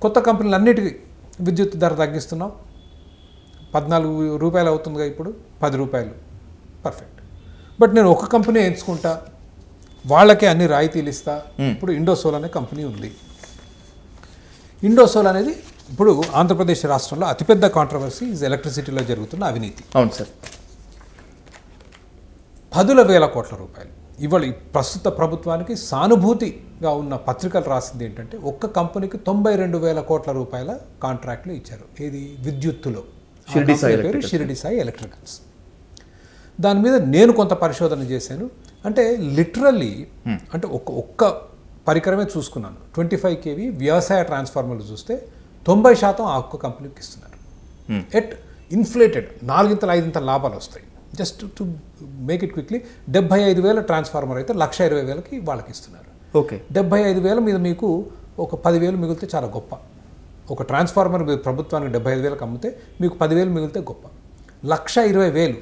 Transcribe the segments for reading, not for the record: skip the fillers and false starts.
కొత్త కంపెనీలు అన్నిటికీ విద్యుత్ ధర తగ్గిస్తున్నాం. 14 రూపాయలు అవుతుందిగా ఇప్పుడు, 10 రూపాయలు. పర్ఫెక్ట్. బట్ నేను ఒక కంపెనీ ఎంచుకుంటా, వాళ్ళకే అన్ని రాయితీలు ఇస్తా. ఇప్పుడు ఇండోసోల్ అనే కంపెనీ ఉంది. ఇండోసోల్ అనేది ఇప్పుడు ఆంధ్రప్రదేశ్ రాష్ట్రంలో అతిపెద్ద కాంట్రవర్సీ ఎలక్ట్రిసిటీలో జరుగుతున్న అవినీతి. అవును సార్. 10,000 కోట్ల రూపాయలు. ఇవాళ ప్రస్తుత ప్రభుత్వానికి సానుభూతిగా ఉన్న పత్రికలు రాసింది ఏంటంటే ఒక్క కంపెనీకి 92,000 కోట్ల రూపాయల కాంట్రాక్ట్లు ఇచ్చారు. ఏది? విద్యుత్తులో. పేరు షిరిడి సాయి ఎలక్ట్రికల్స్. దాని మీద నేను కొంత పరిశోధన చేశాను. అంటే లిటరల్లీ అంటే ఒక్క పరికరమే చూసుకున్నాను. 25 kV వ్యవసాయ ట్రాన్స్ఫార్మర్లు చూస్తే 90% ఆ ఒక్క కంపెనీకి ఇస్తున్నారు. ఎట్ ఇన్ఫ్లేటెడ్ 4-5 లాభాలు వస్తాయి. Just to make it quickly 75,000 transformer అయితే 1,20,000కి వాళ్ళకి ఇస్తున్నారు. ఓకే. 75,000 మీద మీకు ఒక 10,000 మిగిలితే చాలా గొప్ప. ఒక ట్రాన్స్ఫార్మర్ మీరు ప్రభుత్వానికి 75,000కి అమ్మితే మీకు 10,000 మిగిలితే గొప్ప. 1,20,000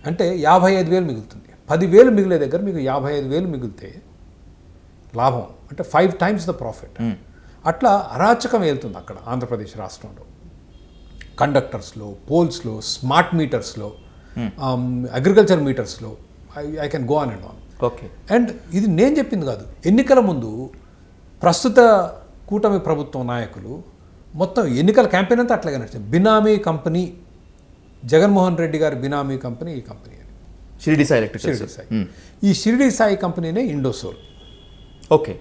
అంటే 55,000 మిగులుతుంది. 10,000 మిగిలే దగ్గర మీకు 55,000 మిగిలితే లాభం అంటే 5 times ద ప్రాఫిట్. అట్లా అరాచకం వెళ్తుంది అక్కడ ఆంధ్రప్రదేశ్ రాష్ట్రంలో. కండక్టర్స్లో, పోల్స్లో, స్మార్ట్ మీటర్స్లో, అగ్రికల్చర్ మీటర్స్లో, I can go on and on. Okay. And ఇది నేను చెప్పింది కాదు. ఎన్నికల ముందు ప్రస్తుత కూటమి ప్రభుత్వం నాయకులు మొత్తం ఎన్నికల క్యాంపెయిన్ అంతా అట్లాగే నడిచింది. బినామీ కంపెనీ, జగన్మోహన్ రెడ్డి గారి బినామీ కంపెనీ ఈ కంపెనీ అని, షిరిడి సాయి ఎలక్ట్రికల్స్. షిరిడి సాయి. ఈ షిరిడి సాయి కంపెనీనే Indosol. Okay.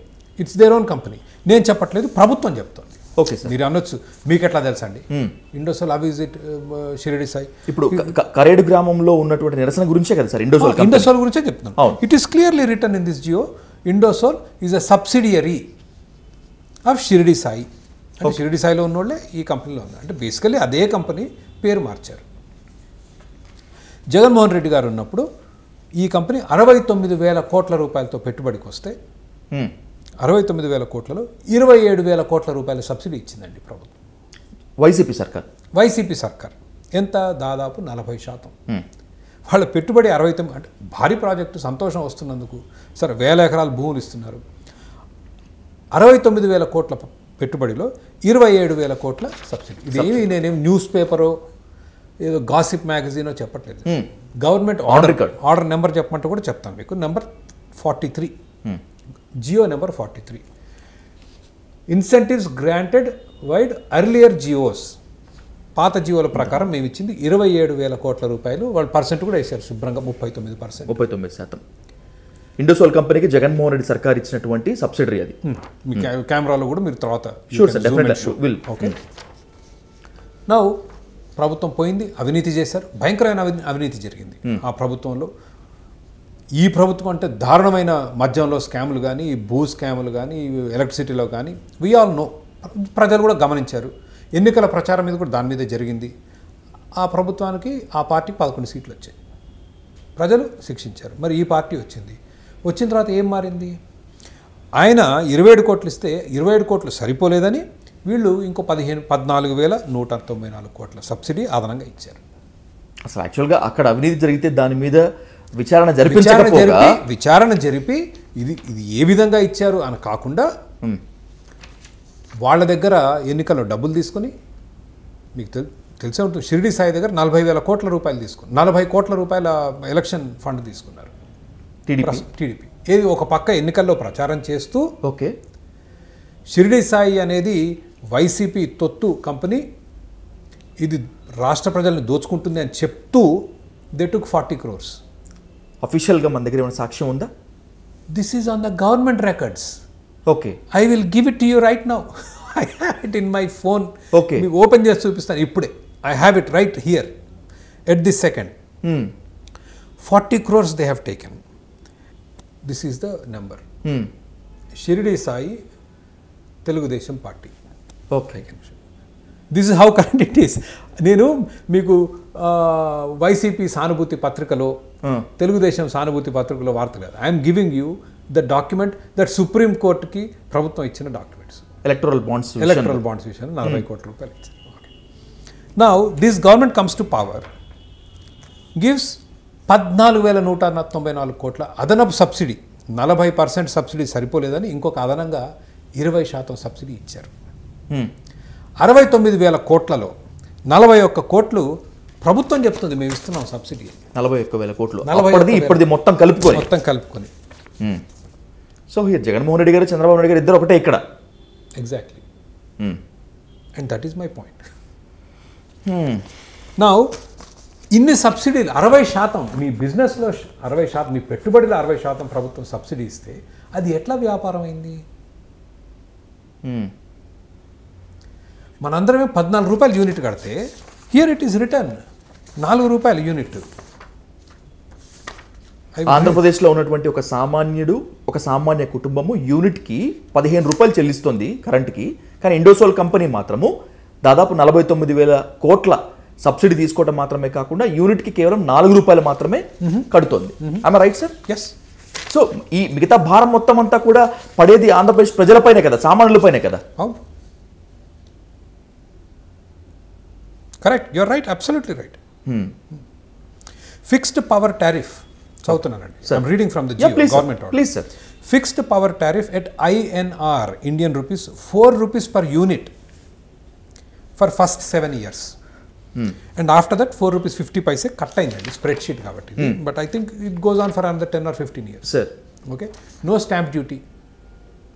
It's their own company. నేను చెప్పట్లేదు, ప్రభుత్వం చెప్తోంది. Okay sir. మీరు అనొచ్చు మీకు ఎట్లా తెలుసా అండి Indosol, how is it Shirdi Sai? ఇప్పుడు కరేడు గ్రామంలో ఉన్నటువంటి నిరసన గురించే కదా సార్ ఇండోసోల్. ఇండోసోల్ గురించే చెప్తున్నాను. It is clearly return in this GO. Indosol is a subsidiary of Shirdi Sai. అంటే షిరిడి సాయిలో ఉన్నోళ్ళే ఈ కంపెనీలో ఉన్నారు. అంటే బేసికలీ అదే కంపెనీ పేరు మార్చారు. జగన్మోహన్ రెడ్డి గారు ఉన్నప్పుడు ఈ కంపెనీ 69,000 కోట్ల రూపాయలతో పెట్టుబడికి వస్తే 69,000 కోట్లలో 27,000 కోట్ల రూపాయల సబ్సిడీ ఇచ్చిందండి ప్రభుత్వం. వైసీపీ సర్కార్. ఎంత? దాదాపు 40%. వాళ్ళ పెట్టుబడి 69. అంటే భారీ ప్రాజెక్టు, సంతోషం వస్తున్నందుకు. సరే, 1,000 ఎకరాల భూములు ఇస్తున్నారు. 69,000 కోట్ల పెట్టుబడిలో 27,000 కోట్ల సబ్సిడీ. ఇదేమి నేనేం న్యూస్ పేపరో ఏదో గాసిప్ మ్యాగజీనో చెప్పట్లేదు. గవర్నమెంట్ ఆర్డర్ నెంబర్ చెప్పమంటే కూడా చెప్తాను మీకు. Number 43, GO number 43. Incentives granted vide earlier GOs. పాత జియోల ప్రకారం మేము ఇచ్చింది 27,000 కోట్ల రూపాయలు. వాళ్ళు పర్సెంట్ కూడా వేశారు శుభ్రంగా, 39%. ఇండోసోల్ కంపెనీకి జగన్మోహన్ రెడ్డి సర్కార్ ఇచ్చినటువంటి సబ్సిడరీ అది. మీ కెమెరాలో కూడా మీరు తర్వాత. ఓకే. నౌ ప్రభుత్వం పోయింది, అవినీతి చేశారు, భయంకరమైన అవినీతి జరిగింది ఆ ప్రభుత్వంలో. ఈ ప్రభుత్వం అంటే దారుణమైన మద్యంలో స్కాములు కానీ, భూ స్కాములు కానీ, ఎలక్ట్రిసిటీలో కానీ వి ఆల్ నో. ప్రజలు కూడా గమనించారు. ఎన్నికల ప్రచారం మీద కూడా దాని మీదే జరిగింది. ఆ ప్రభుత్వానికి, ఆ పార్టీకి 11 సీట్లు వచ్చాయి. ప్రజలు శిక్షించారు. మరి ఈ పార్టీ వచ్చింది. వచ్చిన తర్వాత ఏం మారింది? ఆయన 27 కోట్లు ఇస్తే 27 కోట్లు సరిపోలేదని వీళ్ళు ఇంకో 14,194 కోట్ల సబ్సిడీ అదనంగా ఇచ్చారు. అసలు యాక్చువల్గా అక్కడ అవినీతి జరిగితే దాని మీద విచారణ జరిపి ఇది ఏ విధంగా ఇచ్చారు అని కాకుండా వాళ్ళ దగ్గర ఎన్నికల్లో డబ్బులు తీసుకొని, మీకు తెలిసే ఉంటుంది, షిరిడి సాయి దగ్గర 40,000 కోట్ల రూపాయలు తీసుకుని 40 కోట్ల రూపాయల ఎలక్షన్ ఫండ్ తీసుకున్నారు టీడీపీ. ఏది ఒక పక్క ఎన్నికల్లో ప్రచారం చేస్తూ, ఓకే, షిరిడి సాయి అనేది వైసీపీ తొత్తు కంపెనీ, ఇది రాష్ట్ర ప్రజల్ని దోచుకుంటుంది అని చెప్తూ దే టుక్ 40 crores. అఫీషియల్గా మన దగ్గర ఏమైనా సాక్ష్యం ఉందా? This is on the government records. Okay, I will give it to you right now. I have it in my phone. Okay, మీకు ఓపెన్ చేసి చూపిస్తాను ఇప్పుడే. I have it right here at this second. 40 crores they have taken. This is the number. Shirdi Sai Telugu Desam party. Okay, this is how current it is. నేను మీకు YCP సానుభూతి పత్రికలో, తెలుగుదేశం సానుభూతి పత్రికలో వార్త లేదు. I'm giving you the document that supreme కోర్టుకి ప్రభుత్వం ఇచ్చిన డాక్యుమెంట్స్. ఎలక్ట్రల్ బాండ్స్ విషయంలో 40 కోట్ల రూపాయలు ఇచ్చారు. Now this government comes to power, gives 14,194 కోట్ల అదనపు సబ్సిడీ. 40% సబ్సిడీ సరిపోలేదని ఇంకొక అదనంగా 20% సబ్సిడీ ఇచ్చారు. 69,000 కోట్లలో 41 కోట్లు ప్రభుత్వం చెప్తుంది మేము ఇస్తున్నాం సబ్సిడీ. 41,000 కోట్లు ఇప్పటిది మొత్తం కలుపుకొని. సో హియర్ జగన్మోహన్ రెడ్డి గారు చంద్రబాబు నాయుడు గారు ఇద్దరు ఒకటే ఇక్కడ. Exactly. And that is my point. నా ఇన్ని సబ్సిడీలు 60% మీ బిజినెస్లో 60%, మీ పెట్టుబడిలో 60% ప్రభుత్వం సబ్సిడీ ఇస్తే అది ఎట్లా వ్యాపారం అయింది? మనందరమే 14 రూపాయలు యూనిట్ కడితే హియర్ ఇట్ ఈస్ రిటర్న్ 4 రూపాయలు యూనిట్. ఆంధ్రప్రదేశ్లో ఉన్నటువంటి ఒక సామాన్య కుటుంబము యూనిట్కి 15 రూపాయలు చెల్లిస్తుంది కరెంట్కి. కానీ ఇండోసోల్ కంపెనీ మాత్రము దాదాపు 49,000 కోట్ల సబ్సిడీ తీసుకోవడం మాత్రమే కాకుండా యూనిట్కి కేవలం 4 రూపాయలు మాత్రమే కడుతోంది. I'm right sir? Yes. So ఈ మిగతా భారం మొత్తం అంతా కూడా పడేది ఆంధ్రప్రదేశ్ ప్రజలపైనే కదా, సామాన్యులపైనే కదా. అవును, correct, you're right, absolutely right. Fixed power tariff చదువుతున్నానండి. I'm reading from the government order. Please sir. Fixed power tariff at INR Indian rupees 4 rupees per unit for first 7 years. And after that 4 rupees 50 paise cut అయిందండి spreadsheet కాబట్టి. But I think it goes on for another 10 or 15 years. Sir okay. No stamp duty.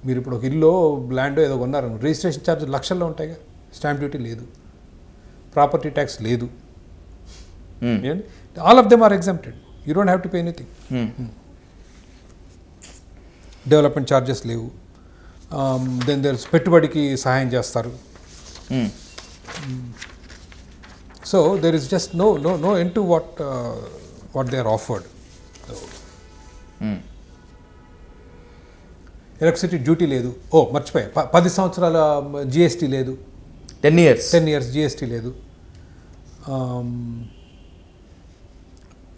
మీరు ఇప్పుడు ఒక ఇల్లు land ఏదో కొన్నారు, registration charge లక్షల్లో ఉంటాయిగా, స్టాంప్ డ్యూటీ లేదు, ప్రాపర్టీ ట్యాక్స్ లేదు. All of them are exempted. You don't have to pay anything. Development charges లేవు. దెన్ దేర్ పెట్టుబడికి సహాయం చేస్తారు. So there is just no end to what they are offered. Electricity duty లేదు. మర్చిపోయా, 10 సంవత్సరాల GST లేదు. 10 years GST లేదు.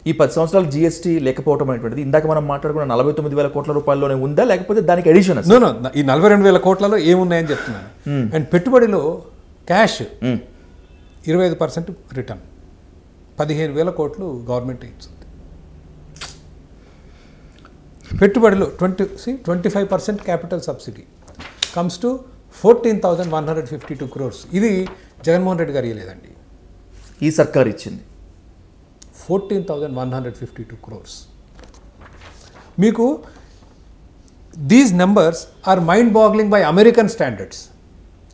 ఈ 10 సంవత్సరాలు జిఎస్టీ లేకపోవడం అనేటువంటిది ఇందాక మనం మాట్లాడుకున్న 49,000 కోట్ల రూపాయల్లోనే ఉందా, లేకపోతే దానికి అడిషన్? నో, ఈ 42,000 కోట్లలో ఏమున్నాయని చెప్తున్నాను. అండ్ పెట్టుబడిలో క్యాష్ 25% రిటర్న్, 15,000 కోట్లు గవర్నమెంట్ ఇస్తుంది. పెట్టుబడిలో 25% capital subsidy comes to 14,152 crores. ఇది జగన్మోహన్ రెడ్డి గారు ఇవ్వలేదండి, ఈ సర్కార్ ఇచ్చింది. 14,152 crores. మీకు these numbers are mind boggling by American standards.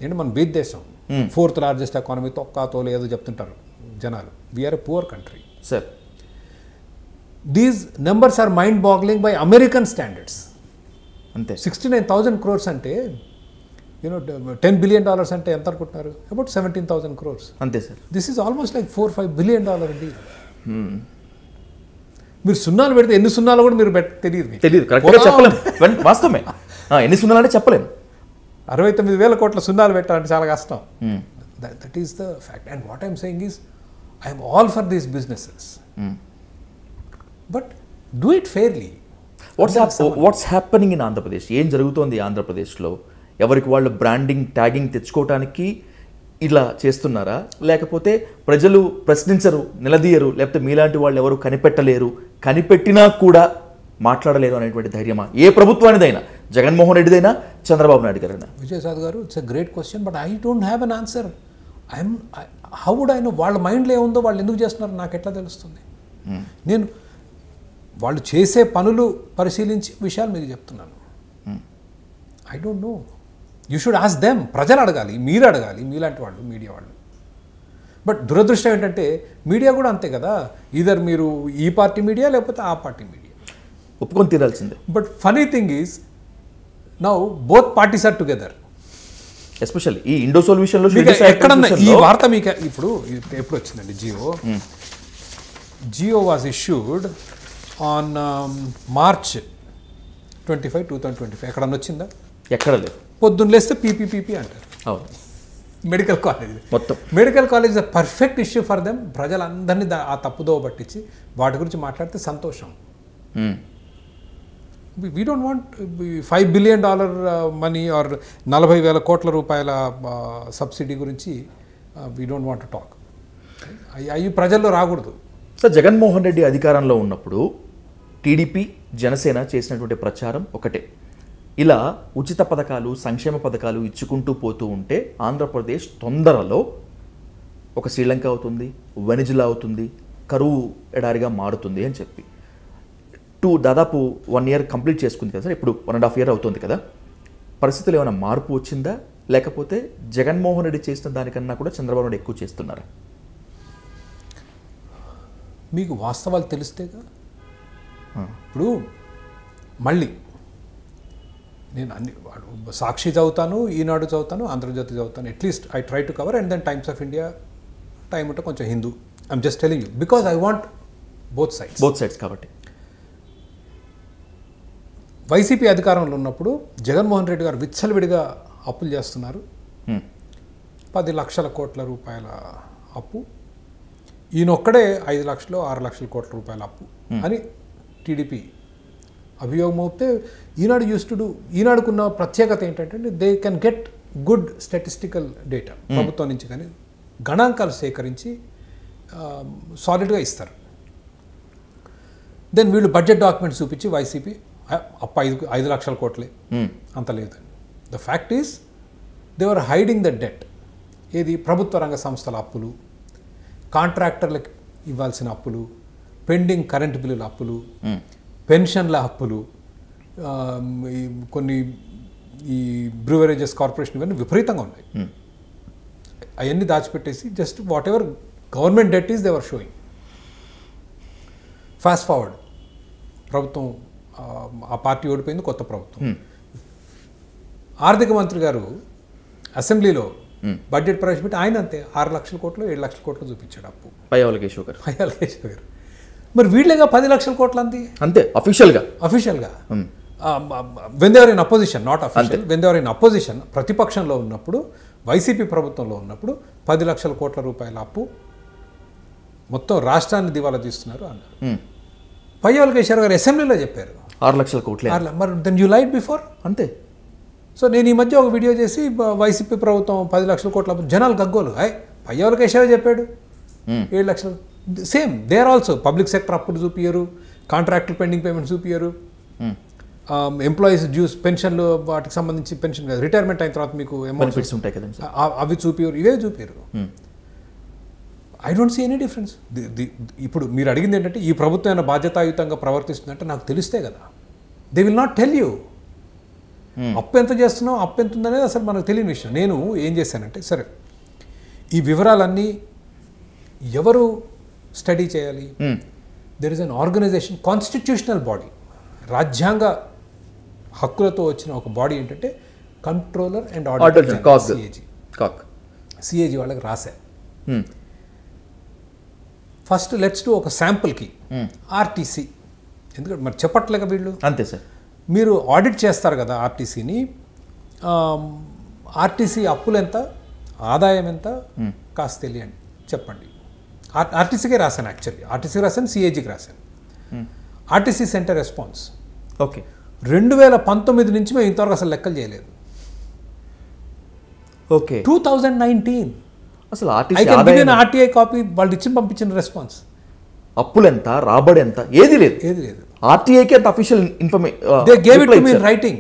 ఏంటి మన బీచ్ దేశం, 4th లార్జెస్ట్ ఎకానమీ, తోలు ఏదో చెప్తుంటారు జనాలు. We are a poor country sir. These numbers are mind boggling by American standards. అంతే. 69,000 crores అంటే $10 billion అంటే ఎంత అనుకుంటున్నారు? About 17,000 crores. అంతే సార్. This is almost like $4-5 billion అండి. మీరు సున్నాలు పెడితే ఎన్ని సున్నాలు కూడా మీరు తెలియదు, కరెక్ట్గా చెప్పలేము. వాస్తవమే, ఎన్ని సున్నాలు అంటే చెప్పలేము. 69,000 కోట్ల సున్నాలు పెట్టాలంటే చాలా కష్టం. That is the fact. And what I'm saying is I'm all for these businesses, but do it fairly. What's happening in Andhra Pradesh? ఏం జరుగుతోంది ఆంధ్రప్రదేశ్లో? ఎవరికి వాళ్ళు బ్రాండింగ్, ట్యాగింగ్ తెచ్చుకోవడానికి ఇలా చేస్తున్నారా, లేకపోతే ప్రజలు ప్రశ్నించరు, నిలదీయరు, లేకపోతే మీలాంటి వాళ్ళు ఎవరు కనిపెట్టలేరు, కనిపెట్టినా కూడా మాట్లాడలేరు అనేటువంటి ధైర్యమా ఏ ప్రభుత్వానిదైనా, జగన్మోహన్ రెడ్డిదైనా, చంద్రబాబు నాయుడు గారైనా? విజయసాద్ గారు, it's a great question, but I don't have an answer. How would I know? వాళ్ళ మైండ్లో ఏముందో, వాళ్ళు ఎందుకు చేస్తున్నారు నాకు ఎట్లా తెలుస్తుంది? నేను వాళ్ళు చేసే పనులు పరిశీలించి విషయాలు మీకు చెప్తున్నాను. I don't know. You should ask them. ప్రజలు అడగాలి, మీరు అడగాలి, మీలాంటి వాళ్ళు, మీడియా వాళ్ళు. బట్ దురదృష్టం ఏంటంటే మీడియా కూడా అంతే కదా, ఈధర్ మీరు ఈ పార్టీ మీడియా లేకపోతే ఆ పార్టీ మీడియా, ఒప్పుకొని తీరాల్సిందే. But funny thing is now both parties are together. Especially ఈ ఇండోసోల్ విషయంలో ఎక్కడన్నా ఈ వార్త మీకు ఇప్పుడు ఎప్పుడు వచ్చిందండి? GO was issued on March 25, 2025. ఎక్కడన్నా వచ్చిందా? ఎక్కడ లేదు. పొద్దున్న లేస్తే పీపీపీపీ అంటారు. అవును. మెడికల్ కాలేజ్, మొత్తం medical college the perfect issue for them. ప్రజలందరినీ ఆ తప్పుదోవ పట్టించి వాటి గురించి మాట్లాడితే సంతోషం. We don't want $5 billion money are 40,000 కోట్ల రూపాయల సబ్సిడీ గురించి we don't want to talk. అవి ప్రజల్లో రాకూడదు. సార్, జగన్మోహన్ రెడ్డి అధికారంలో ఉన్నప్పుడు టీడీపీ, జనసేన చేసినటువంటి ప్రచారం ఒకటే, ఇలా ఉచిత పథకాలు సంక్షేమ పథకాలు ఇచ్చుకుంటూ పోతూ ఉంటే ఆంధ్రప్రదేశ్ తొందరలో ఒక శ్రీలంక అవుతుంది, వెనిజులా అవుతుంది, కరువు ఎడారిగా మారుతుంది అని చెప్పి దాదాపు 1 year కంప్లీట్ చేసుకుంది కదా సార్, ఇప్పుడు 1.5 year అవుతుంది కదా. పరిస్థితులు ఏమైనా మార్పు వచ్చిందా, లేకపోతే జగన్మోహన్ రెడ్డి చేసిన దానికన్నా కూడా చంద్రబాబు నాయుడు ఎక్కువ చేస్తున్నారా? మీకు వాస్తవాలు తెలిస్తేగా. ఇప్పుడు మళ్ళీ నేను అన్ని సాక్షి చదువుతాను, ఈనాడు చదువుతాను, ఆంధ్రజ్యోతి చదువుతాను, at least I try to cover, and then Times of India time ఉంటే కొంచెం Hindu. I'm just telling you because I want both sides కాబట్టి. వైసీపీ అధికారంలో ఉన్నప్పుడు జగన్మోహన్ రెడ్డి గారు విచ్చలవిడిగా అప్పులు చేస్తున్నారు. 10 లక్షల కోట్ల రూపాయల అప్పు, ఈయనొక్కడే 5 లక్షలు 6 లక్షల కోట్ల రూపాయల అప్పు అని టీడీపీ అభియోగం అవుతే, ఈనాడు యూస్టుడు ఈనాడుకున్న ప్రత్యేకత ఏంటంటే they can get good statistical data ప్రభుత్వం నుంచి, కానీ గణాంకాలు సేకరించి సాలిడ్గా ఇస్తారు. దెన్ వీళ్ళు బడ్జెట్ డాక్యుమెంట్స్ చూపించి వైసీపీ అప్పు 5 లక్షల కోట్లే, అంత లేదని. The fact is they are hiding the debt. ఏది ప్రభుత్వ రంగ సంస్థల అప్పులు, కాంట్రాక్టర్లకు ఇవ్వాల్సిన అప్పులు, పెండింగ్ కరెంటు బిల్లుల అప్పులు, పెన్షన్ల అప్పులు, కొన్ని ఈ బ్రూవరేజెస్ కార్పొరేషన్ ఇవన్నీ విపరీతంగా ఉన్నాయి. అవన్నీ దాచిపెట్టేసి just whatever government debt is they are showing. Fast forward, ప్రభుత్వం ఆ పార్టీ ఓడిపోయింది, కొత్త ప్రభుత్వం. ఆర్థిక మంత్రి గారు అసెంబ్లీలో బడ్జెట్ ప్రవేశపెట్టి ఆయన అంతే 6 లక్షల కోట్లు 7 లక్షల కోట్లు చూపించాడు అప్పు. పయ్యావుల కేశవ్ గారు. మరి వీళ్ళేగా 10 లక్షల కోట్లు అంతే అఫీషియల్గా when they are in opposition, not official, when they are in opposition, ప్రతిపక్షంలో ఉన్నప్పుడు, వైసీపీ ప్రభుత్వంలో ఉన్నప్పుడు 10 లక్షల కోట్ల రూపాయల అప్పు, మొత్తం రాష్ట్రాన్ని దివాలా తీస్తున్నారు అన్నారు. పయ్యావుల కేశవ్ గారు అసెంబ్లీలో చెప్పారు 6 లక్షల కోట్లు. మరి దెన్ యూ లైట్ బిఫోర్, అంతే. సో నేను ఈ మధ్య ఒక వీడియో చేసి వైసీపీ ప్రభుత్వం 10 లక్షల కోట్ల జనాలు గగ్గోలు, పయ్యావుల కేశవ్ చెప్పాడు 7 లక్షలు. Same they are also public sector అప్పుడు చూపియరు, కాంట్రాక్టర్ పెండింగ్ పేమెంట్స్ చూపియరు, ఎంప్లాయీస్ డ్యూస్ పెన్షన్లు వాటికి సంబంధించి పెన్షన్ రిటైర్మెంట్ అయిన తర్వాత మీకు బెనిఫిట్స్ ఉంటాయి కదా అవి చూపియరు, ఇవే చూపియరు. I don't see any difference. ఇప్పుడు మీరు అడిగింది ఏంటంటే ఈ ప్రభుత్వం ఏమైనా బాధ్యతాయుతంగా ప్రవర్తిస్తుందంటే నాకు తెలిస్తే కదా. They will not tell you అప్పు ఎంత చేస్తున్నావు, అప్పు ఎంత ఉందనేది అసలు మనకు తెలియని విషయం. నేను ఏం చేశానంటే, సరే ఈ వివరాలన్నీ ఎవరు స్టడీ చేయాలి? There is an organisation, constitutional body, రాజ్యాంగ హక్కులతో వచ్చిన ఒక బాడీ ఏంటంటే కంట్రోలర్ అండ్ ఆడిటర్ సిఏజీ వాళ్ళకి రాశారు. ఫస్ట్ లెట్స్ టు ఒక శాంపుల్కి ఆర్టీసీ, ఎందుకంటే మరి చెప్పట్లేక వీళ్ళు, అంతే సార్. మీరు ఆడిట్ చేస్తారు కదా ఆర్టీసీని, ఆర్టీసీ అప్పులు ఎంత, ఆదాయం ఎంత కాస్త తెలియండి, చెప్పండి. ఆర్టీసీకే రాశాను, యాక్చువల్లీ ఆర్టీసీకి రాశాను, సిఏజీకి రాశాను. ఆర్టీసీ సెంటర్ రెస్పాన్స్ ఓకే 2019 నుంచి మేము ఇంతవరకు అసలు లెక్కలు చేయలేదు. ఓకే 2019 అసలు ఆర్టీఐ కాపీ వాళ్ళు ఇచ్చి పంపించిన రెస్పాన్స్. అప్పులు ఎంత, రాబడి ఎంత, ఏది లేదు. ఆర్టీఐకి అంత official information they gave it to me in writing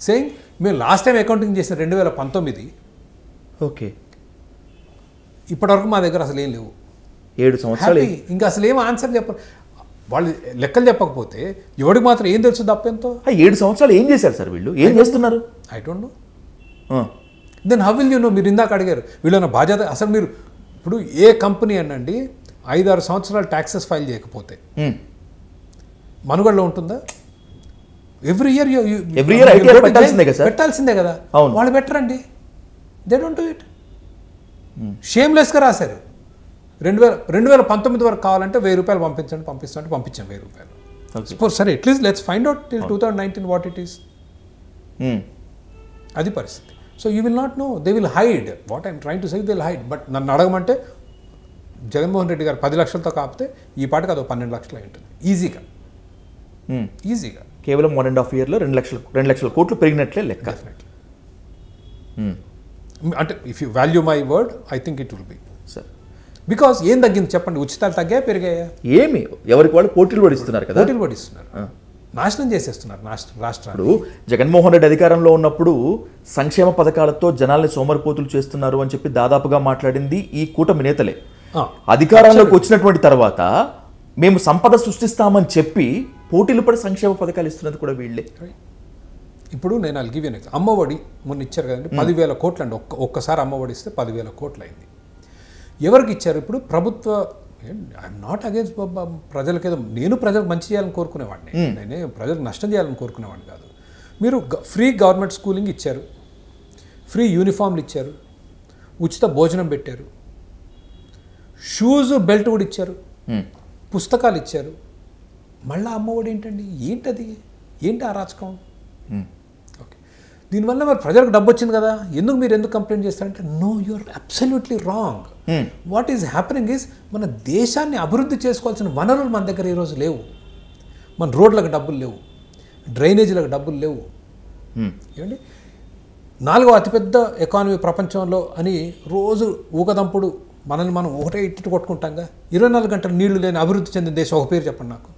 saying మేము లాస్ట్ టైం అకౌంటింగ్ చేసిన 2019. ఓకే ఇప్పటివరకు మా దగ్గర అసలు ఏం లేవు. 7 సంవత్సరాలు ఇంకా అసలు ఏం ఆన్సర్ చెప్పరు. వాళ్ళు లెక్కలు చెప్పకపోతే ఎవరికి మాత్రం ఏం తెలుసు తప్పెంతో. 7 సంవత్సరాలు ఏం చేశారు సార్ వీళ్ళు, ఏం చేస్తున్నారు? I don't know. Then how will you know? మీరు ఇందాక అడిగారు వీళ్ళన్న బాధ్యత. అసలు మీరు ఇప్పుడు ఏ కంపెనీ అనండి 5-6 సంవత్సరాలు ట్యాక్సెస్ ఫైల్ చేయకపోతే మనుగడలో ఉంటుందా? ఎవ్రీ ఇయర్ పెట్టాల్సిందే కదా. వాళ్ళు పెట్టరండి, దే డోంట్ డూ ఇట్. షేమ్లెస్గా రాశారు. 2019 వరకు కావాలంటే 1000 రూపాయలు పంపించండి, పంపిస్తామంటే పంపించాం 1000 రూపాయలు. సరే at least let's find out till 2019 what it is. అది పరిస్థితి. So you will not know, they will hide. What I'm trying to say, they will hide. But నన్ను అడగమంటే జగన్మోహన్ రెడ్డి గారు 10 లక్షలతో కాకపోతే ఈ పాటికి అదో 12 లక్షలు అయి ఉంటుంది ఈజీగా. కేవలం 1.5 yearలో 2 లక్షల కోట్లు పెరిగినట్లే లెక్క. అంటే if you value my word I think it will be sir. Because ఏం తగ్గింది చెప్పండి? ఉచితాలు తగ్గాయా పెరిగాయా? ఏమి ఎవరికి వాళ్ళు పోటీలు పడిస్తున్నారు కదా. పోటీలు పడిస్తున్నారు. నాశనం చేసేస్తున్నారు రాష్ట్రాన్ని. ఇప్పుడు జగన్మోహన్ రెడ్డి అధికారంలో ఉన్నప్పుడు సంక్షేమ పథకాలతో జనాల్ని సోమరిపోతులు చేస్తున్నారు అని చెప్పి దాదాపుగా మాట్లాడింది ఈ కూటమి నేతలే. అధికారంలోకి వచ్చినటువంటి తర్వాత మేము సంపద సృష్టిస్తామని చెప్పి పోటీలు పడి సంక్షేమ పథకాలు ఇస్తున్నది కూడా వీళ్ళే. ఇప్పుడు నేను అది గివ్ యూ నెక్స్ట్ అమ్మఒడి మొన్న ఇచ్చారు కదండి, 10,000 కోట్లు అండి. ఒక్కసారి అమ్మఒడి ఇస్తే 10,000 కోట్లు అయింది. ఎవరికి ఇచ్చారు? ఇప్పుడు ప్రభుత్వ, ఐఎమ్ నాట్ అగేన్స్ట్ ప్రజలకి, ఏదో నేను ప్రజలకు మంచి చేయాలని కోరుకునేవాడిని, నేనే ప్రజలకు నష్టం చేయాలని కోరుకునేవాడిని కాదు. మీరు ఫ్రీ గవర్నమెంట్ స్కూలింగ్ ఇచ్చారు, ఫ్రీ యూనిఫామ్లు ఇచ్చారు, ఉచిత భోజనం పెట్టారు, షూస్ బెల్ట్ కూడా ఇచ్చారు, పుస్తకాలు ఇచ్చారు. మళ్ళీ అమ్మఒడి ఏంటండి? ఏంటది? ఏంటి అరాచకం? ఓకే, దీనివల్ల మరి ప్రజలకు డబ్బు వచ్చింది కదా, మీరు ఎందుకు కంప్లైంట్ చేస్తారంటే no, you're absolutely wrong. What is happening is మన దేశాన్ని అభివృద్ధి చేసుకోవాల్సిన వనరులు మన దగ్గర ఈరోజు లేవు. మన రోడ్లకు డబ్బులు లేవు, డ్రైనేజీలకు డబ్బులు లేవు. ఏమండి, 4వ అతిపెద్ద ఎకానమీ ప్రపంచంలో అని రోజు ఊకదంపుడు మనల్ని మనం ఒకటే ఇట్టి కొట్టుకుంటాంగా. 24 గంటలు నీళ్లు లేని అభివృద్ధి చెందిన దేశం ఒక పేరు చెప్పండి నాకు.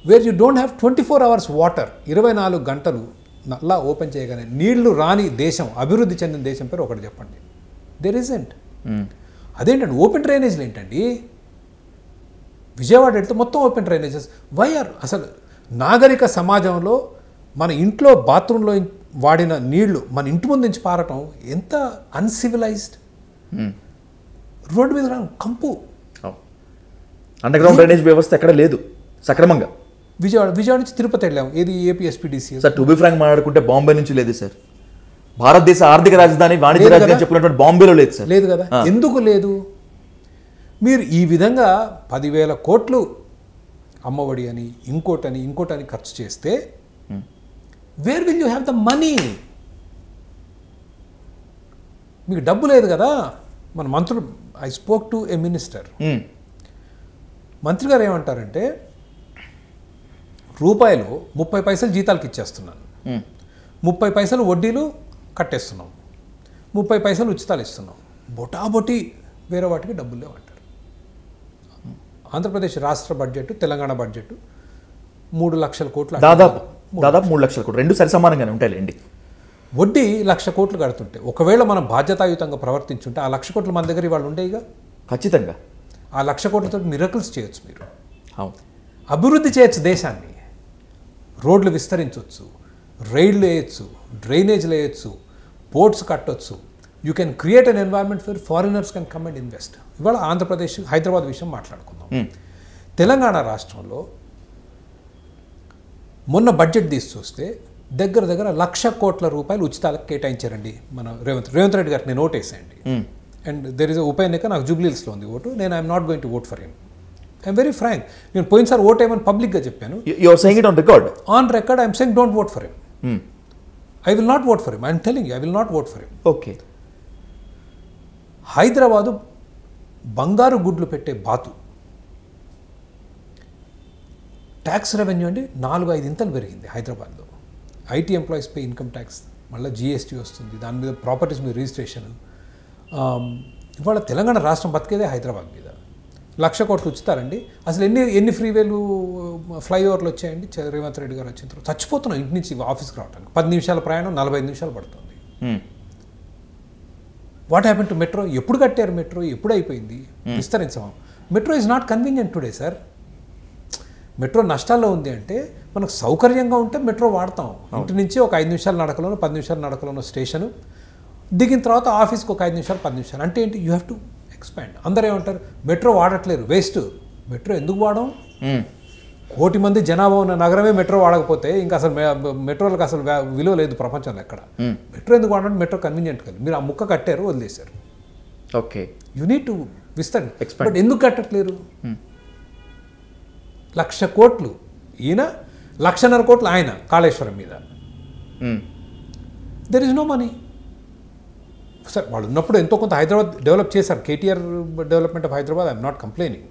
Where you don't have 24 hours water, 24 గంటలు నల్లా ఓపెన్ చేయగానే నీళ్లు రాని దేశం, అభివృద్ధి చెందిన దేశం పేరు ఒకటి చెప్పండి. There isn't. అదేంటండి ఓపెన్ డ్రైనేజీలు ఏంటండి? విజయవాడ వెళ్తే మొత్తం ఓపెన్ డ్రైనేజెస్. వైఆర్ అసలు నాగరిక సమాజంలో మన ఇంట్లో బాత్రూంలో వాడిన నీళ్లు మన ఇంటి ముందు నుంచి పారటం ఎంత అన్సివిలైజ్డ్. రోడ్డు మీద కంపు. అండర్ గ్రౌండ్ డ్రైనేజ్ వ్యవస్థ ఎక్కడ లేదు సక్రమంగా. విజయవాడ నుంచి తిరుపతి వెళ్ళాం, ఏది ఏపీఎస్పీడీసీ. సార్ టు బి ఫ్రాంక్ మాట్లాడుకుంటే బాంబే నుంచి లేదు సార్. భారతదేశ ఆర్థిక రాజధాని, వాణిజ్య రాజధాని చెప్పినటువంటి బాంబేలో లేదు సార్. లేదు కదా. ఎందుకు లేదు? మీరు ఈ విధంగా 10,000 కోట్లు అమ్మఒడి అని ఇంకోటని ఖర్చు చేస్తే where will you have the money? మీకు డబ్బు లేదు కదా. మన మంత్రులు, I spoke to A minister, మంత్రి గారు ఏమంటారంటే రూపాయలు 30 పైసలు జీతాలకు ఇచ్చేస్తున్నాను, 30 పైసలు వడ్డీలు కట్టేస్తున్నాం, 30 పైసలు ఉచితాలు ఇస్తున్నాం, బొటాబొటి వేరే వాటికి డబ్బులు లేవంటారు. ఆంధ్రప్రదేశ్ రాష్ట్ర బడ్జెట్, తెలంగాణ బడ్జెట్ 3 లక్షల కోట్లు, దాదాపు 3 లక్షల కోట్లు, రెండు సరి సమానంగానే ఉంటాయిలేండి. వడ్డీ 1,00,000 కోట్లు కడుతుంటే ఒకవేళ మనం బాధ్యతాయుతంగా ప్రవర్తించుంటే ఆ 1,00,000 కోట్లు మన దగ్గర ఇవాళ ఉండేగా. ఖచ్చితంగా ఆ 1,00,000 కోట్లతో మిరకల్స్ చేయొచ్చు. మీరు అభివృద్ధి చేయొచ్చు, దేశాన్ని రోడ్లు విస్తరించవచ్చు, రైళ్లు వేయచ్చు, డ్రైనేజ్లు వేయచ్చు, పోర్ట్స్ కట్టొచ్చు. You can create an environment for foreigners can come and invest. ఇవాళ ఆంధ్రప్రదేశ్, హైదరాబాద్ విషయం మాట్లాడుకుందాం. తెలంగాణ రాష్ట్రంలో మొన్న బడ్జెట్ తీసి చూస్తే దగ్గర 1,00,000 కోట్ల రూపాయలు ఉచితాలకు కేటాయించారండి మన రేవంత్ రెడ్డి గారికి. నేను ఓట్ వేసేయండి, అండ్ దెర్ ఇస్ ఉప ఎన్నిక, నాకు జూబ్లీహిల్స్లో ఉంది ఓటు. నేను I'm not going to vote for him. I'm very frank. నేను పోయినసారి ఓట్ వేయమని పబ్లిక్గా చెప్పాను. On record I'm saying don't vote for him. I will not vote for him. I'm telling you, I will not vote for him. Okay. Hyderabad బంగారు గుడ్లు పెట్టే బాతు. Tax revenue అండి 4-5 ఇంతలు పెరిగింది హైదరాబాద్లో. IT employees pay income tax, మళ్ళీ GST వస్తుంది, దాని మీద ప్రాపర్టీస్ మీద రిజిస్ట్రేషన్. ఇవాళ తెలంగాణ రాష్ట్రం బతికేదే హైదరాబాద్ మీద. 1,00,000 కోట్లు ఉచితారండి. అసలు ఎన్ని ఫ్రీవేలు ఫ్లైఓవర్లు వచ్చాయండి రేవంత్ రెడ్డి గారు వచ్చిన తర్వాత? చచ్చిపోతున్నాం ఇంటి నుంచి ఆఫీస్కి రావడానికి. 10 నిమిషాల ప్రయాణం 45 నిమిషాలు పడుతుంది. What happen to metro? ఎప్పుడు కట్టారు మెట్రో? ఎప్పుడు అయిపోయింది? విస్తరించమా? Metro is not convenient today sir. Metro నష్టాల్లో ఉంది అంటే మనకు సౌకర్యంగా ఉంటే మెట్రో వాడతాం. ఇంటి నుంచి ఒక 5 నిమిషాల నడకలోనో 10 నిమిషాల నడకలోనో స్టేషను, దిగిన తర్వాత ఆఫీస్కి ఒక 5 నిమిషాలు 10 నిమిషాలు. అంటే ఏంటి? You have to expand. అందరూ ఏమంటారు మెట్రో వాడట్లేరు, వేస్ట్. మెట్రో ఎందుకు వాడడం? 1 కోటి మంది జనాభా ఉన్న నగరమే మెట్రో వాడకపోతే ఇంకా అసలు మెట్రోలకు అసలు విలువ లేదు ప్రపంచంలో ఎక్కడ. మెట్రో ఎందుకు వాడడం? మెట్రో కన్వీనియంట్ కదా. మీరు ఆ ముక్క కట్టారు, వదిలేశారు. ఓకే, యూ నీడ్ టు విస్తర్. బట్ ఎందుకు కట్టట్లేరు? 1,00,000 కోట్లు ఈయన, 1,50,000 కోట్లు ఆయన కాళేశ్వరం మీద. There is no money. Sir వాళ్ళు ఉన్నప్పుడు ఎంతో కొంత హైదరాబాద్ డెవలప్ చేశారు. KTR development of Hyderabad, I'm not complaining.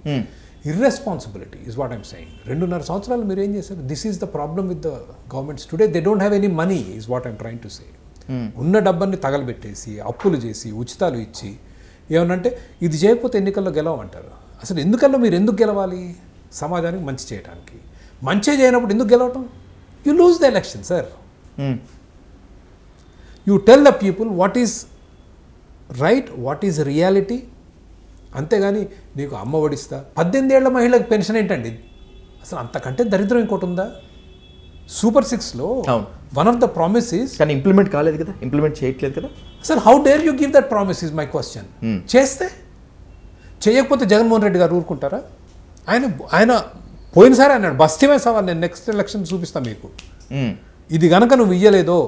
Irresponsibility is what I'm saying. 2.5 సంవత్సరాలు మీరు ఏం చేశారు? This is the problem with the governments today. They don't have any money is what I'm trying to say. ఉన్న డబ్బన్ని తగలబెట్టేసి అప్పులు చేసి ఉచితాలు ఇచ్చి ఏమనంటే ఇది చేయకపోతే ఎన్నికల్లో గెలవమంటారు. అసలు ఎన్నికల్లో మీరు ఎందుకు గెలవాలి? సమాజానికి మంచి చేయడానికి. మంచి చేయనప్పుడు ఎందుకు గెలవటం? you lose the election, sir. You tell the people what is right, what is reality. అంతేగాని నీకు అమ్మ ఒడిస్తా 18 ఏళ్ల మహిళలకు పెన్షన్ ఏంటండి? అసలు అంతకంటే దరిద్రం ఇంకోటి ఉందా? సూపర్ 6లో వన్ ఆఫ్ ద ప్రామిసెస్ కానీ ఇంప్లిమెంట్ కాలేదు కదా, ఇంప్లిమెంట్ చేయట్లేదు కదా. అసలు how dare you give that promise is my question. చేస్తే చేయకపోతే జగన్మోహన్ రెడ్డి గారు ఊరుకుంటారా? ఆయన పోయినసారి అన్నాడు బస్తీమే సవాల్, నేను నెక్స్ట్ ఎలక్షన్ చూపిస్తాను మీకు, ఇది కనుక నువ్వు ఇయ్యలేదో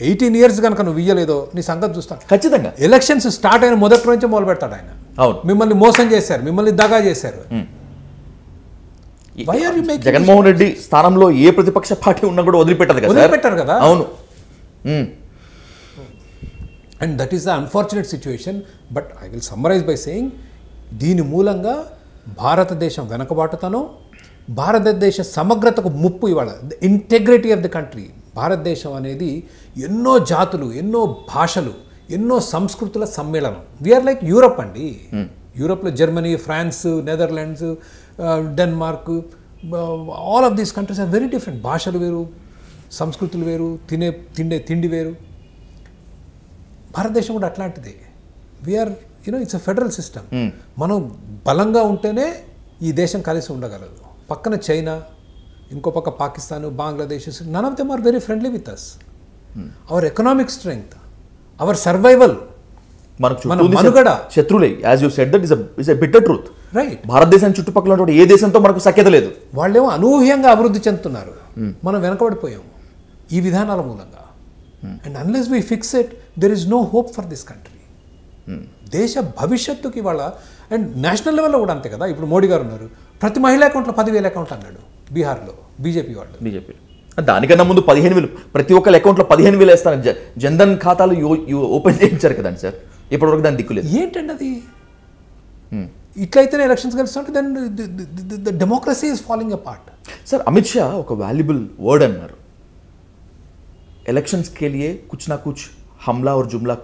18 years కనుక నువ్వు ఇయ్యలేదో నీ సంగతి చూస్తాను ఖచ్చితంగా. ఎలక్షన్స్ స్టార్ట్ అయిన మొదటి నుంచే మొదలు పెడతాడు ఆయన. అవును, మిమ్మల్ని మోసం చేశారు, మిమ్మల్ని దగా చేశారు. Why are you making Jaganmohan Reddy స్థానంలో ఏ ప్రతిపక్ష పార్టీ ఉన్నా కూడా వదిలిపెట్టదు కదా, వదిలిపెట్టారు కదా. అవును. And that is the unfortunate situation. But I will summarise by saying, దీని మూలంగా భారతదేశం వెనకబాటుతనం, భారతదేశ సమగ్రతకు ముప్పు ఇవాళ, the integrity of the country. భారతదేశం అనేది ఎన్నో జాతులు, ఎన్నో భాషలు, ఎన్నో సంస్కృతుల సమ్మేళనం. వీఆర్ లైక్ యూరప్ అండి. యూరప్లో Germany, France, Netherlands, Denmark, all of these countries are very different. భాషలు వేరు, సంస్కృతులు వేరు, తిండి వేరు. భారతదేశం కూడా అట్లాంటిదే. We're it's a federal system. మనం బలంగా ఉంటేనే ఈ దేశం కలిసి ఉండగలదు. పక్కన చైనా, ఇంకో పక్క Pakistan, Bangladesh, none of them are very friendly with us. Our economic strength, our survival, మన మనుగడ శత్రులే. As you said that is a bitter truth. Right. భారతదేశం చుట్టుపక్కల ఉన్న ఏ దేశంతో మనకు సఖ్యత లేదు. వాళ్ళేమో అనూహ్యంగా అభివృద్ధి చెందుతున్నారు, మనం వెనకబడిపోయాము ఈ విధానాల మూలంగా. And unless we fix it, there is no hope for this country. దేశ భవిష్యత్తుకి వాళ్ళ, అండ్ నేషనల్ లెవెల్లో కూడా అంతే కదా. ఇప్పుడు మోడీ గారు ఉన్నారు, ప్రతి మహిళ అకౌంట్లో 10,000 అకౌంట్ అన్నాడు బీహార్లో బీజేపీ వాళ్ళు. బీజేపీ దానికన్నా ముందు 15,000 ప్రతి ఒక్కరి అకౌంట్లో 15,000 వేస్తాను. జన్ధన్ ఖాతాలు ఓపెన్ చేయించారు కదండి సార్, ఇప్పటివరకు దాని దిక్కులేదు. ఏంటండి అది? ఇట్లయితేనే ఎలక్షన్స్ గెలుస్తుంటే then the democracy is following a part. Sir, Amit Shah ఒక వాల్యుబుల్ వర్డ్ అన్నారు, ఎలక్షన్స్ కే లియే కుచ్ నా కుచ్ హమ్లా और జుమ్లా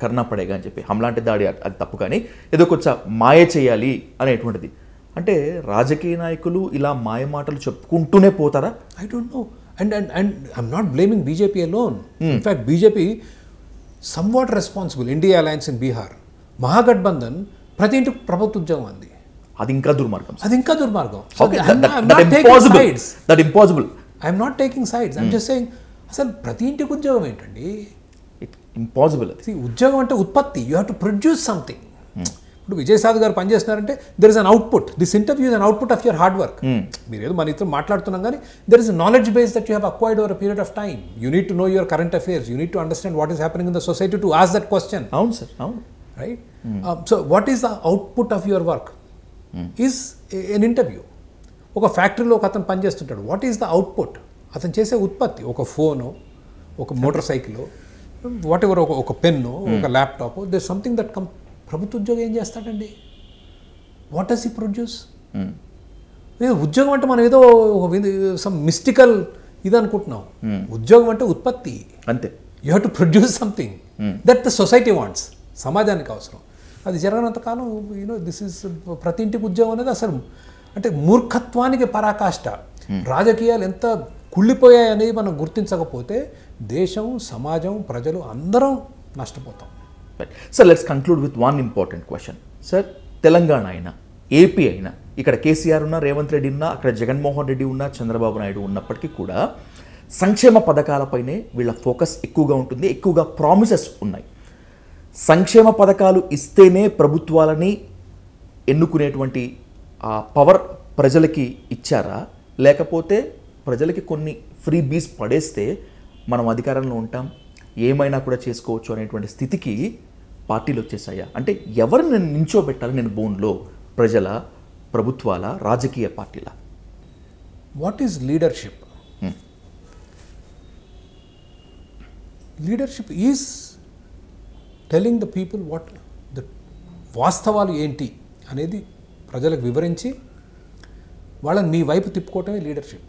కర్నా పడేగా అని చెప్పి. హమ్లా అంటే దాడి, అది తప్పు, కానీ ఏదో కొంచెం మాయ చేయాలి అనేటువంటిది. అంటే రాజకీయ నాయకులు ఇలా మాయ మాటలు చెప్పుకుంటూనే పోతారా? I don't no. And I'm not blaming BJP alone. In fact BJP somewhat responsible. India alliance in Bihar, Mahagathbandhan ప్రతి ఇంటికి ప్రభుత్వ ఉద్యోగం అంది. అది ఇంకా దుర్మార్గం. అది ఇంకా దుర్మార్గం. I'm not taking sides. I'm just saying, అసలు ప్రతి ఇంటికి ఉద్యోగం ఏంటండి? ఇంపాసిబుల్. అది ఉద్యోగం అంటే ఉత్పత్తి. You have to produce something. ఇప్పుడు విజయసాద్ గారు పనిచేస్తున్నారంటే there is an output. This interview is an output of your hard work. మీరు ఏదో మన ఇద్దరు మాట్లాడుతున్నాం, కానీ there is knowledge base that you have acquired over a period of time. You need to know your current affairs. You need to understand what is happening in the society to ask that question. అవును sir, అవును. Right. So what is the output of your work is an interview. ఒక ఫ్యాక్టరీలో ఒక అతను పనిచేస్తుంటాడు, what is the output? అతను చేసే ఉత్పత్తి, ఒక ఫోను, ఒక మోటార్ సైకిల్, వాట్ ఎవర్, ఒక పెన్ను, ఒక laptop, there something that come. ప్రభుత్వ ఉద్యోగం ఏం చేస్తాడండి? What does he produce? ఉద్యోగం అంటే మనం ఏదో సమ్ మిస్టికల్ ఇది అనుకుంటున్నాం. ఉద్యోగం అంటే ఉత్పత్తి అంతే. You have to produce something that the society wants. సమాజానికి అవసరం. అది జరగనంతకాలం దిస్ ఇస్ ప్రతి ఇంటికి ఉద్యోగం అనేది అసలు అంటే మూర్ఖత్వానికి పరాకాష్ట. రాజకీయాలు ఎంత కుళ్ళిపోయాయని మనం గుర్తించకపోతే దేశం, సమాజం, ప్రజలు అందరం నష్టపోతాం. Sir, let's conclude with one important question. Sir, Telangana అయినా, ఏపీ అయినా, ఇక్కడ కేసీఆర్ ఉన్నా, రేవంత్ రెడ్డి ఉన్నా, అక్కడ జగన్మోహన్ రెడ్డి ఉన్నా, చంద్రబాబు నాయుడు ఉన్నప్పటికీ కూడా సంక్షేమ పథకాలపైనే వీళ్ళ ఫోకస్ ఎక్కువగా ఉంటుంది, ఎక్కువగా ప్రామిసెస్ ఉన్నాయి. సంక్షేమ పథకాలు ఇస్తేనే ప్రభుత్వాలని ఎన్నుకునేటువంటి ఆ పవర్ ప్రజలకి ఇచ్చారా, లేకపోతే ప్రజలకి కొన్ని ఫ్రీ బీస్ పడేస్తే మనం అధికారంలో ఉంటాం, ఏమైనా కూడా చేసుకోవచ్చు అనేటువంటి స్థితికి పార్టీలు వచ్చేసాయా? అంటే ఎవరిని నేను నించోబెట్టాలి నేను బోన్లో? ప్రజల, ప్రభుత్వాల, రాజకీయ పార్టీల? What is leadership? Leadership is telling the people what the వాస్తవాలు ఏంటి అనేది ప్రజలకు వివరించి వాళ్ళని మీ వైపు తిప్పుకోవటమే లీడర్షిప్.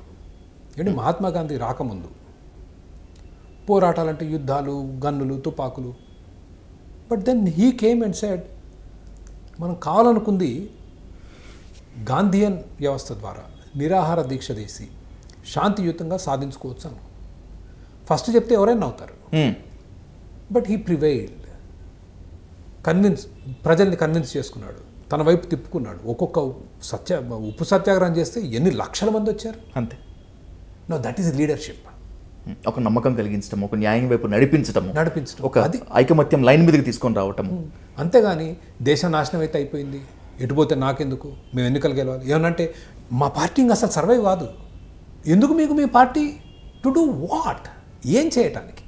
ఏంటి, మహాత్మా గాంధీ రాకముందు పోరాటాలంటే యుద్ధాలు, గన్నులు, తుపాకులు. But then he came and said, మనం కావాలనుకుంది గాంధీయన్ వ్యవస్థ ద్వారా, నిరాహార దీక్ష చేసి శాంతియుతంగా సాధించుకోవచ్చు అని ఫస్ట్ చెప్తే ఎవరైనా అవుతారు. బట్ హీ ప్రివైల్డ్, ప్రజల్ని కన్విన్స్ చేసుకున్నాడు, తన వైపు తిప్పుకున్నాడు. ఒక్కొక్క ఉప్పు సత్యాగ్రహం చేస్తే ఎన్ని లక్షల మంది వచ్చారు. అంతే. No, that is leadership. ఒక నమ్మకం కలిగించడం, ఒక న్యాయం వైపు నడిపించడం, ఒక అది ఐకమత్యం లైన్ మీదకి తీసుకొని రావటం. అంతేగాని దేశం నాశనం అయితే అయిపోయింది, ఎటుపోతే నాకెందుకు, మేము ఎన్నికలు గెలవాలి ఏమనంటే మా పార్టీ అసలు సర్వైవ్ కాదు. ఎందుకు మీకు మీ పార్టీ? To do what? ఏం చేయటానికి?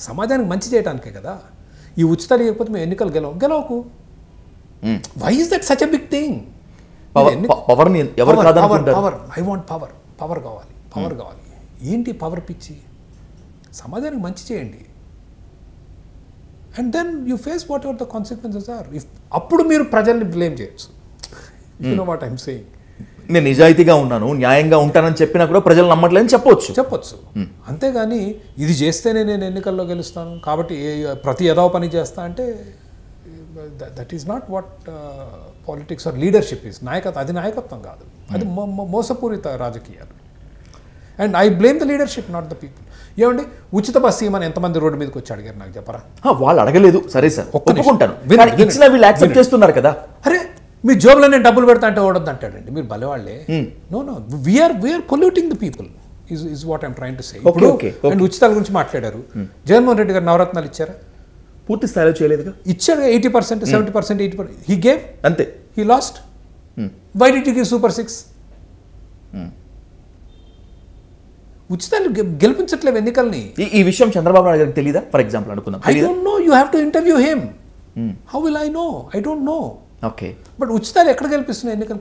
సమాజానికి మంచి చేయడానికే కదా. ఈ ఉచితాలు ఇవ్వకపోతే మేము ఎన్నికలు గెలవకు. Why is that such a big thing? Power, I want power, power కావాలి. ఏంటి పవర్ పిచ్చి? సమాజానికి మంచి చేయండి. And then you face whatever the consequences are. అప్పుడు మీరు ప్రజల్ని బ్లేమ్ చేయొచ్చు. You know what I'm saying. నేను నిజాయితీగా ఉన్నాను, న్యాయంగా ఉంటానని చెప్పినా కూడా ప్రజలు నమ్మట్లేదని చెప్పొచ్చు. అంతేగాని ఇది చేస్తేనే నేను ఎన్నికల్లో గెలుస్తాను కాబట్టి ప్రతి ఏదో పని చేస్తా అంటే that is not what politics are leadership is. అది నాయకత్వం కాదు, అది మోసపూరిత రాజకీయాలు. And I blame the leadership, not the people. ఏమండి, ఉచిత బస్సు ఇవ్వమని ఎంతమంది రోడ్డు మీదకి వచ్చి అడిగారు నాకు చెప్పరా? వాళ్ళు అడగలేదు, సరే సార్ ఒప్పుకుంటాను. ఇచ్చిన వీళ్ళు యాక్సెప్ట్ చేస్తున్నారు కదా. అరే మీ జోబులో నేను డబ్బులు పెడతా అంటే ఓడద్దు అంటాడండి. మీరు భలేవాళ్లే. No, we're polluting the people is what I'm trying to say. And ఉచితాల గురించి మాట్లాడారు. జగన్మోహన్ రెడ్డి గారు నవరత్నాలు ఇచ్చారా? పూర్తి స్థాయిలో చేయలేదుగా. ఇచ్చాడు 80%, 70%, 80%. హీ గేవ్, అంతే. He lost. Why did you give super 6? ఉచితాలు గెలిపించట్లేవు ఎన్నికల్ని. ఈ విషయం చంద్రబాబు నాయుడు గారికి తెలీదా? ఫర్ ఎగ్జాంపుల్ అనుకుందాం, I don't know, you have to interview him. How will I know? I don't know. Okay. But ఉచితాలు ఎక్కడ గెలిపిస్తున్నాయి ఎన్నికలు?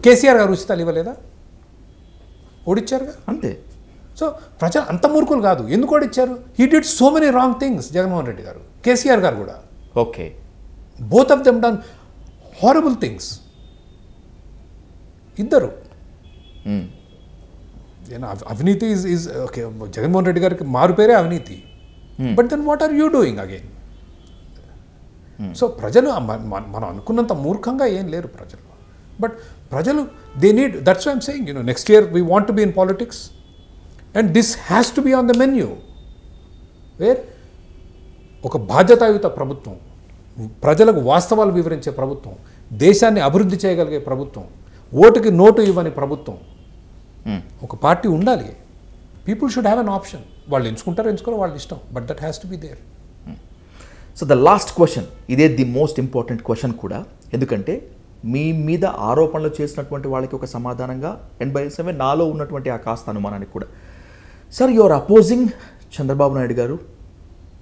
కేసీఆర్ గారు ఉచితాలు ఇవ్వలేదా? ఓడిచ్చారుగా. అంతే. సో ప్రజలు అంత మూర్ఖులు కాదు. ఎందుకు ఓడిచ్చారు? He did so many wrong things. Jaganmohan Reddy గారు, కేసీఆర్ గారు కూడా. Okay. Both of them done horrible things. ఇద్దరు. అవినీతి ఈజ్ ఓకే. జగన్మోహన్ రెడ్డి గారికి మారు పేరే అవినీతి. But then what are you doing again? సో ప్రజలు మనం అనుకున్నంత మూర్ఖంగా ఏం లేరు ప్రజలు. బట్ ప్రజలు they need, that's why I'm saying, next year we want to be in politics and this has to be on the menu. Where ఒక బాధ్యతాయుత ప్రభుత్వం, ప్రజలకు వాస్తవాలు వివరించే ప్రభుత్వం, దేశాన్ని అభివృద్ధి చేయగలిగే ప్రభుత్వం, ఓటుకి నోటు ఇవ్వని ప్రభుత్వం, ఒక పార్టీ ఉండాలి. People should have an option. వాళ్ళు ఎంచుకోవడం వాళ్ళ ఇష్టం, but that has to be there. So the last question, ఇదే ది మోస్ట్ ఇంపార్టెంట్ క్వశ్చన్ కూడా. ఎందుకంటే మీ మీద ఆరోపణలు చేసినటువంటి వాళ్ళకి ఒక సమాధానంగా అండ్ బై సేమ్ వే నాలో ఉన్నటువంటి ఆ కాస్త అనుమానానికి కూడా, sir you are opposing Chandrababu Naidu గారు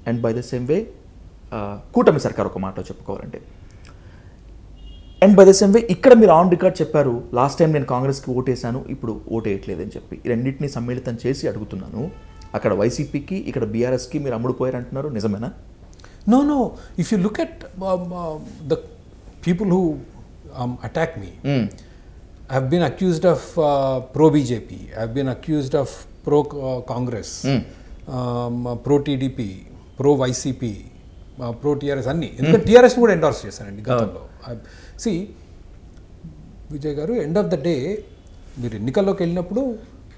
and by the same way కూటమి సర్కార్. ఒక మాట చెప్పుకోవాలంటే and by the same way ఇక్కడ మీరు ఆన్ రికార్డ్ చెప్పారు, లాస్ట్ టైం నేను కాంగ్రెస్కి ఓటేశాను, ఇప్పుడు ఓటేయట్లేదని చెప్పి. ఈ రెండింటినీ సమ్మిళితం చేసి అడుగుతున్నాను. అక్కడ వైసీపీకి, ఇక్కడ బీఆర్ఎస్కి మీరు అమ్ముడుపోయారు అంటున్నారు, నిజమేనా? No. If you look at the people who attack me, I've been accused of pro-BJP, I've been accused of pro-Congress, pro-TDP, pro-YCP, pro-TRS అన్ని. ఎందుకంటే TRS కూడా ఎండార్స్ చేశానండి గతంలో. See, విజయ్ గారు, ఎండ్ ఆఫ్ ద డే మీరు ఎన్నికల్లోకి వెళ్ళినప్పుడు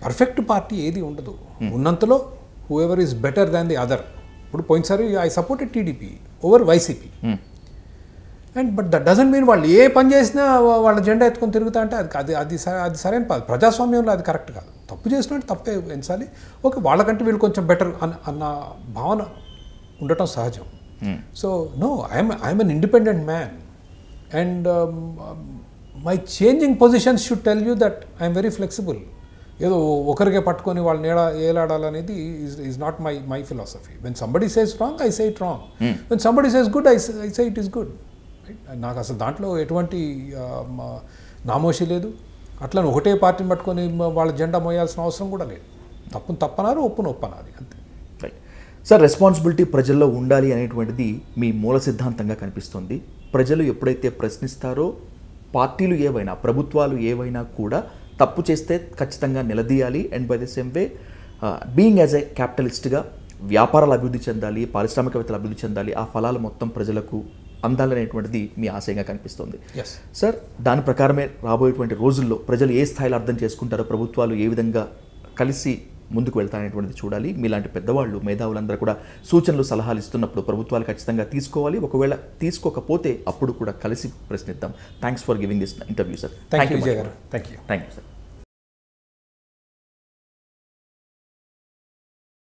పర్ఫెక్ట్ పార్టీ ఏది ఉండదు. ఉన్నంతలో who ever is better than the other. ఇప్పుడు పోయినసారి I supported TDP over YCP. And but that doesn't mean వాళ్ళు ఏ పని చేసినా వాళ్ళ జెండా ఎత్తుకొని తిరుగుతా అంటే అది సరైన కాదు. ప్రజాస్వామ్యంలో అది కరెక్ట్ కాదు. తప్పు చేసినట్టు తప్పే ఎంచాలి. ఓకే, వాళ్ళకంటే వీళ్ళు కొంచెం బెటర్ అన్న భావన ఉండటం సహజం. So no, I'm an independent man and my changing positions should tell you that I'm very flexible. ఏదో ఒకరికే పట్టుకొని వాళ్ళని ఏలాడాలనేది is not my philosophy. When somebody says wrong, I say it wrong. When somebody says good, I say it is good. నాకు అసలు దాంట్లో ఎటువంటి నామోషి లేదు. అట్లా ఒకటే పార్టీని పట్టుకొని వాళ్ళ జెండా మోయాల్సిన అవసరం కూడా లేదు. తప్పును తప్పనారు, ఒప్పును ఒప్పనాలి, అంతే. రైట్ సార్, రెస్పాన్సిబిలిటీ ప్రజల్లో ఉండాలి అనేటువంటిది మీ మూల సిద్ధాంతంగా కనిపిస్తుంది. ప్రజలు ఎప్పుడైతే ప్రశ్నిస్తారో, పార్టీలు ఏవైనా, ప్రభుత్వాలు ఏవైనా కూడా తప్పు చేస్తే ఖచ్చితంగా నిలదీయాలి. And by the same way being as a క్యాపిటలిస్ట్గా వ్యాపారాలు అభివృద్ధి చెందాలి, పారిశ్రామికవేత్తలు అభివృద్ధి చెందాలి, ఆ ఫలాలు మొత్తం ప్రజలకు అందాలనేటువంటిది మీ ఆశయంగా కనిపిస్తుంది. ఎస్ సార్, దాని ప్రకారమే రాబోయేటువంటి రోజుల్లో ప్రజలు ఏ స్థాయిలో అర్థం చేసుకుంటారో, ప్రభుత్వాలు ఏ విధంగా కలిసి ముందుకు వెళ్తారనేటువంటిది చూడాలి. మీలాంటి పెద్దవాళ్ళు, మేధావులందరూ కూడా సూచనలు, సలహాలు ఇస్తున్నప్పుడు ప్రభుత్వాలు ఖచ్చితంగా తీసుకోవాలి. ఒకవేళ తీసుకోకపోతే అప్పుడు కూడా కలిసి ప్రశ్నిద్దాం. Thanks for giving this interview sir. Thank you Vijay గారు. Thank you sir.